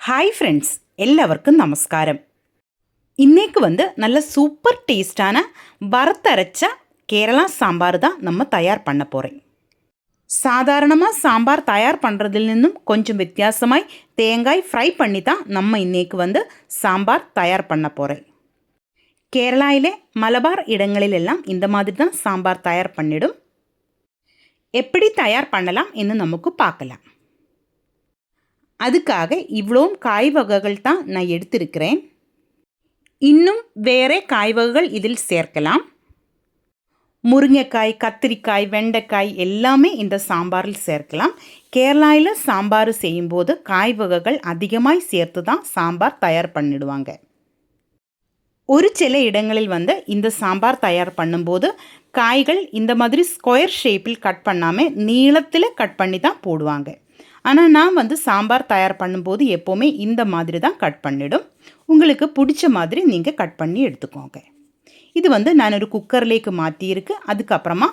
Hi friends, எல்லாருக்கும் நமஸ்காரம். இன்னைக்கு நல்ல சூப்பர் டேஸ்டான வறுத்தரைச்ச கேரளா சாம்பார் தான் நம்ம தயார் பண்ண போகிறேன். சாதாரணமாக சாம்பார் தயார் பண்ணுறதுல நின்னும் கொஞ்சம் வித்தியாசமாய் தேங்காய் ஃப்ரை பண்ணி தான் நம்ம இன்னைக்கு சாம்பார் தயார் பண்ண போகிறேன். கேரளாவிலே மலபார் இடங்களிலெல்லாம் இந்த மாதிரி தான் சாம்பார் தயார் பண்ணிடும். எப்படி தயார் பண்ணலாம் என்று நமக்கு பார்க்கலாம். அதுக்காக இவ்வளவும் காய் வகைகள் தான் நான் எடுத்திருக்கிறேன். இன்னும் வேறு காய் வகைகள் இதில் சேர்க்கலாம். முருங்கைக்காய், கத்திரிக்காய், வெண்டைக்காய் எல்லாமே இந்த சாம்பாரில் சேர்க்கலாம். கேரளாவில் சாம்பார் செய்யும்போது காய் வகைகள் அதிகமாய் சேர்த்து தான் சாம்பார் தயார் பண்ணிடுவாங்க. ஒரு சில இடங்களில் இந்த சாம்பார் தயார் பண்ணும்போது காய்கள் இந்த மாதிரி ஸ்கொயர் ஷேப்பில் கட் பண்ணாமல் நீளத்தில் கட் பண்ணி தான் போடுவாங்க. ஆனால் நான் சாம்பார் தயார் பண்ணும்போது எப்போவுமே இந்த மாதிரி தான் கட் பண்ணிடும். உங்களுக்கு பிடிச்ச மாதிரி நீங்கள் கட் பண்ணி எடுத்துக்கோங்க. இது நான் ஒரு குக்கர்லேக்கு மாற்றியிருக்கு. அதுக்கப்புறமா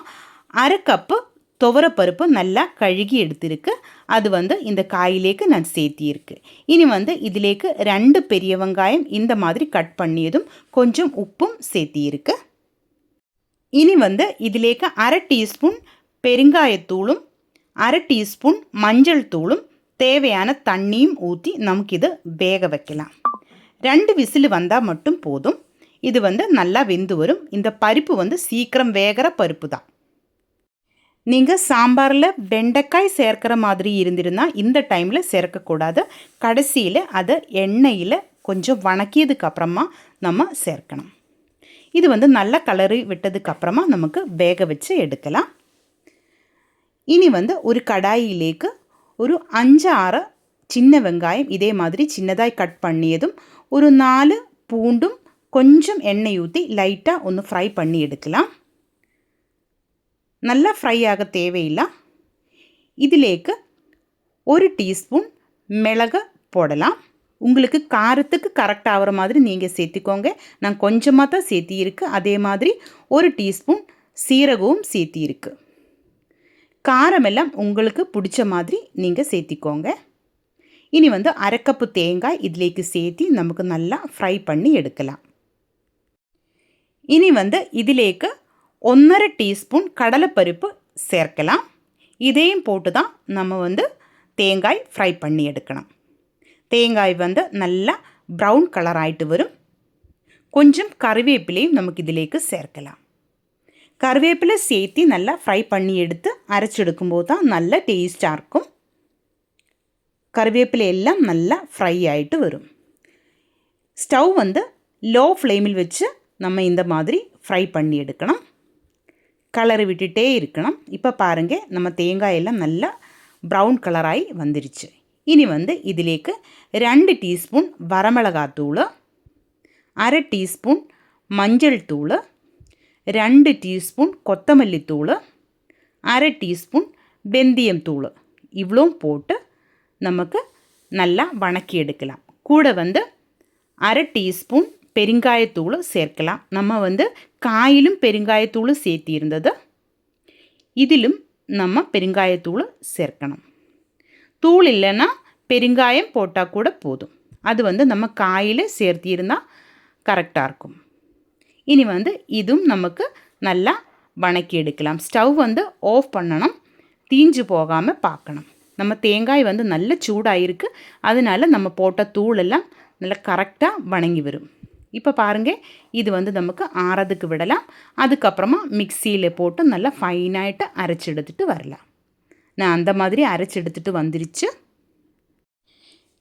1/2 கப்பு துவரப்பருப்பு நல்லா கழுகி எடுத்திருக்கு. அது இந்த காயிலேக்கு நான் சேர்த்தியிருக்கு. இனி இதிலேக்கு 2 பெரிய வெங்காயம் இந்த மாதிரி கட் பண்ணியதும் கொஞ்சம் உப்பும் சேர்த்தியிருக்கு. இனி இதிலேக்கு 1/2 டீஸ்பூன் பெருங்காயத்தூளும் 1/2 டீஸ்பூன் மஞ்சள் தூளும் தேவையான தண்ணியும் ஊற்றி நமக்கு இது வேக வைக்கலாம். 2 விசில் வந்தால் மட்டும் போதும். இது நல்லா வெந்து வரும். இந்த பருப்பு சீக்கிரம் வேகிற பருப்பு தான். நீங்கள் சாம்பாரில் வெண்டைக்காய் சேர்க்கிற மாதிரி இருந்திருந்தால் இந்த டைமில் சேர்க்கக்கூடாது. கடைசியில் அதை எண்ணெயில் கொஞ்சம் வணக்கியதுக்கப்புறமா நம்ம சேர்க்கணும். இது நல்லா கலரி விட்டதுக்கப்புறமா நமக்கு வேக வச்சு எடுக்கலாம். இனி ஒரு கடாயிலேக்கு ஒரு 5-6 சின்ன வெங்காயம் இதே மாதிரி சின்னதாய் கட் பண்ணியதும் ஒரு 4 பூண்டும் கொஞ்சம் எண்ணெய் ஊற்றி லைட்டாக ஒன்று ஃப்ரை பண்ணி எடுக்கலாம். நல்லா ஃப்ரை ஆக தேவையில்லை. இதிலேக்கு 1 டீஸ்பூன் மிளகு போடலாம். உங்களுக்கு காரத்துக்கு கரெக்டாக ஆகிற மாதிரி நீங்கள் சேர்த்திக்கோங்க. நான் கொஞ்சமாக தான் சேர்த்தியிருக்கு. அதே மாதிரி 1 டீஸ்பூன் சீரகமும் சேர்த்தியிருக்கு. காரமெல்லாம் உங்களுக்கு பிடிச்ச மாதிரி நீங்கள் சேர்த்திக்கோங்க. இனி 1/2 கப்பு தேங்காய் இதிலேக்கு சேர்த்தி நமக்கு நல்லா ஃப்ரை பண்ணி எடுக்கலாம். இனி இதிலேக்கு 1/2 டீஸ்பூன் கடலைப்பருப்பு சேர்க்கலாம். இதையும் போட்டு தான் நம்ம தேங்காய் ஃப்ரை பண்ணி எடுக்கணும். தேங்காய் நல்லா ப்ரௌன் கலர் ஆகிட்டு வரும். கொஞ்சம் கறிவேப்பிலையும் நமக்கு இதிலேக்கு சேர்க்கலாம். கருவேப்பிலை சேர்த்து நல்லா ஃப்ரை பண்ணி எடுத்து அரைச்செடுக்கும்போது தான் நல்ல டேஸ்ட்டாக இருக்கும். கருவேப்பிலை எல்லாம் நல்லா ஃப்ரை ஆகிட்டு வரும். ஸ்டவ் லோ ஃப்ளேமில் வச்சு நம்ம இந்த மாதிரி ஃப்ரை பண்ணி எடுக்கணும். கலரை விட்டுட்டே இருக்கணும். இப்போ பாருங்கள், நம்ம தேங்காயெல்லாம் நல்லா ப்ரௌன் கலராகி வந்துருச்சு. இனி இதிலேக்கு 2 டீஸ்பூன் வரமிளகாத்தூள், 1/2 டீஸ்பூன் மஞ்சள் தூள், 2 டீஸ்பூன் கொத்தமல்லி தூள், 1/2 டீஸ்பூன் வெந்தயம் தூள் இவ்வளோ போட்டு நமக்கு நல்லா வணக்கி எடுக்கலாம். கூட 1/2 டீஸ்பூன் பெருங்காயத்தூள் சேர்க்கலாம். நம்ம காயிலும் பெருங்காயத்தூள் சேர்த்தி இருந்தது. இதிலும் நம்ம பெருங்காயத்தூள் சேர்க்கணும். தூள் இல்லைன்னா பெருங்காயம் போட்டால் கூட போதும். அது நம்ம காயில் சேர்த்திருந்தால் கரெக்டாக இருக்கும். இனி இதுவும் நமக்கு நல்லா வணக்கி எடுக்கலாம். ஸ்டவ் ஆஃப் பண்ணணும். தீஞ்சு போகாமல் பார்க்கணும். நம்ம தேங்காய் நல்ல சூடாகிருக்கு. அதனால நம்ம போட்ட தூளெல்லாம் நல்லா கரெக்டாக வணங்கி வரும். இப்போ பாருங்கள், இது நமக்கு ஆறதுக்கு விடலாம். அதுக்கப்புறமா மிக்சியில் போட்டு நல்லா ஃபைனாகிட்டு அரைச்சி எடுத்துகிட்டு வரலாம். நான் அந்த மாதிரி அரைச்சி எடுத்துகிட்டு வந்துருச்சு.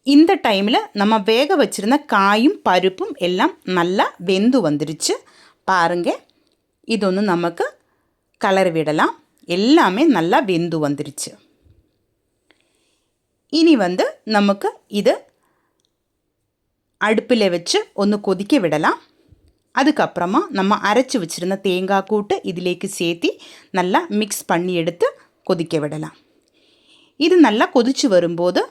இந்த டைமில் நம்ம வேக வச்சுருந்த காயும் பருப்பும் எல்லாம் நல்லா வெந்து வந்துருச்சு. பாருங்கள், இது நமக்கு கலர் விடலாம். எல்லாமே நல்லா வெந்து வந்துருச்சு. இனி நமக்கு இது அடுப்பில் வச்சு ஒன்று கொதிக்க விடலாம். அதுக்கப்புறமா நம்ம அரைச்சி வச்சுருந்த தேங்காய் கூட்டு இதிலேக்கு சேர்த்தி நல்லா மிக்ஸ் பண்ணி எடுத்து கொதிக்க விடலாம். இது நல்லா கொதித்து வரும்போது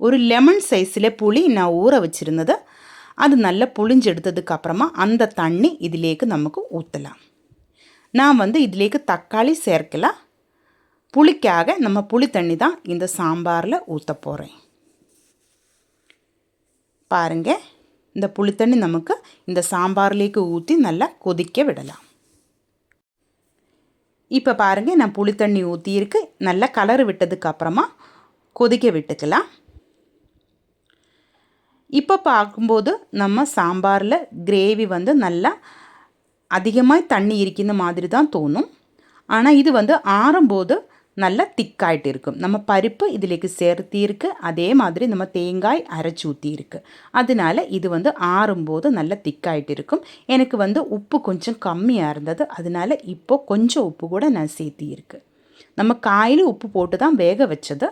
ஒரு லெமன் சைஸில் புளி நான் ஊற வச்சுருந்தது அது நல்லா புளிஞ்சு எடுத்ததுக்கப்புறமா அந்த தண்ணி இதிலேக்கு நமக்கு ஊற்றலாம். நான் இதிலேக்கு தக்காளி சேர்க்கலாம். புளிக்காக நம்ம புளி தண்ணி தான் இந்த சாம்பாரில் ஊற்ற போகிறேன். பாருங்கள், இந்த புளித்தண்ணி நமக்கு இந்த சாம்பார்லேக்கு ஊற்றி நல்லா கொதிக்க விடலாம். இப்போ பாருங்கள், நான் புளித்தண்ணி ஊற்றியிருக்கு. நல்லா கலர் விட்டதுக்கு அப்புறமா கொதிக்க விட்டுக்கலாம். இப்போ பார்க்கும்போது நம்ம சாம்பாரில் கிரேவி வந்து நல்லா அதிகமாக தண்ணி இருக்கிற மாதிரி தான் தோணும். ஆனால் இது வந்து ஆறும்போது நல்லா திக்காயிட்டு இருக்கும். நம்ம பருப்பு இதிலேக்கு சேர்த்திருக்கு, அதே மாதிரி நம்ம தேங்காய் அரைச்சி ஊற்றியிருக்கு. அதனால இது வந்து ஆறும்போது நல்லா திக்காயிட்டு இருக்கும். எனக்கு வந்து உப்பு கொஞ்சம் கம்மியாக இருந்தது, அதனால இப்போ கொஞ்சம் உப்பு கூட நான் சேர்த்தியிருக்கு. நம்ம காயில் உப்பு போட்டு தான் வேக வச்சது.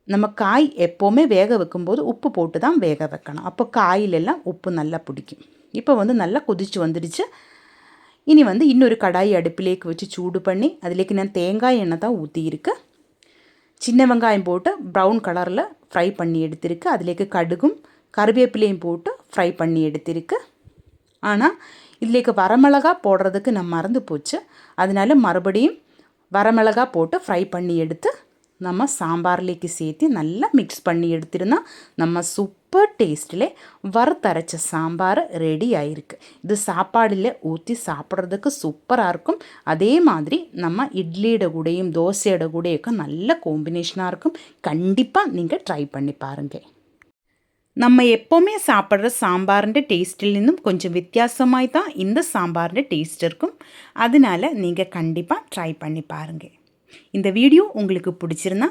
நம்ம காய் எப்போவுமே வேக வைக்கும்போது உப்பு போட்டு தான் வேக வைக்கணும். அப்போ காயிலெல்லாம் உப்பு நல்லா பிடிக்கும். இப்போ வந்து நல்லா கொதிச்சு வந்துடுச்சு. இனி வந்து இன்னொரு கடாய் அடுப்பிலேக்கு வச்சு சூடு பண்ணி அதிலேக்கு நான் தேங்காய் எண்ணெய் தான் ஊற்றியிருக்கு. சின்ன வெங்காயம் போட்டு ப்ரௌன் கலரில் ஃப்ரை பண்ணி எடுத்திருக்கு. அதிலேக்கு கடுகும் கருவேப்பிலையும் போட்டு ஃப்ரை பண்ணி எடுத்திருக்கு. ஆனால் இதிலேக்கு வரமிளகா போடுறதுக்கு நான் மறந்து போச்சு. அதனால மறுபடியும் வரமிளகா போட்டு ஃப்ரை பண்ணி எடுத்து நம்ம சாம்பார்லேக்கு சேர்த்து நல்லா மிக்ஸ் பண்ணி எடுத்துருந்தா நம்ம சூப்பர் டேஸ்ட்டில் வறுத்தரைச்ச சாம்பார் ரெடி ஆகிருக்கு. இது சாப்பாடில் ஊற்றி சாப்பிட்றதுக்கு சூப்பராக இருக்கும். அதே மாதிரி நம்ம இட்லியோட கூடையும் தோசையோட கூடையும் நல்ல காம்பினேஷனாக இருக்கும். கண்டிப்பாக நீங்கள் ட்ரை பண்ணி பாருங்கள். நம்ம எப்போவுமே சாப்பிட்ற சாம்பாரிൻ്റെ டேஸ்ட்டில் நிന്നും கொஞ்சம் வித்தியாசமாய் தான் இந்த சாம்பாரிൻ്റെ டேஸ்ட் இருக்கும். அதனால நீங்கள் கண்டிப்பாக ட்ரை பண்ணி பாருங்கள். இந்த வீடியோ உங்களுக்கு பிடிச்சிருந்தா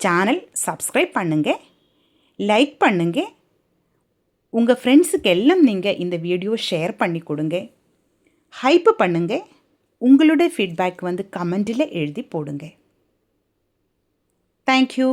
சேனல் சப்ஸ்கிரைப் பண்ணுங்கள், லைக் பண்ணுங்கள், உங்கள் ஃப்ரெண்ட்ஸுக்கு எல்லாம் நீங்கள் இந்த வீடியோ ஷேர் பண்ணி கொடுங்க, ஹைப் பண்ணுங்கள். உங்களுடைய ஃபீட்பேக் வந்து கமெண்டில் எழுதி போடுங்க. தேங்க்யூ.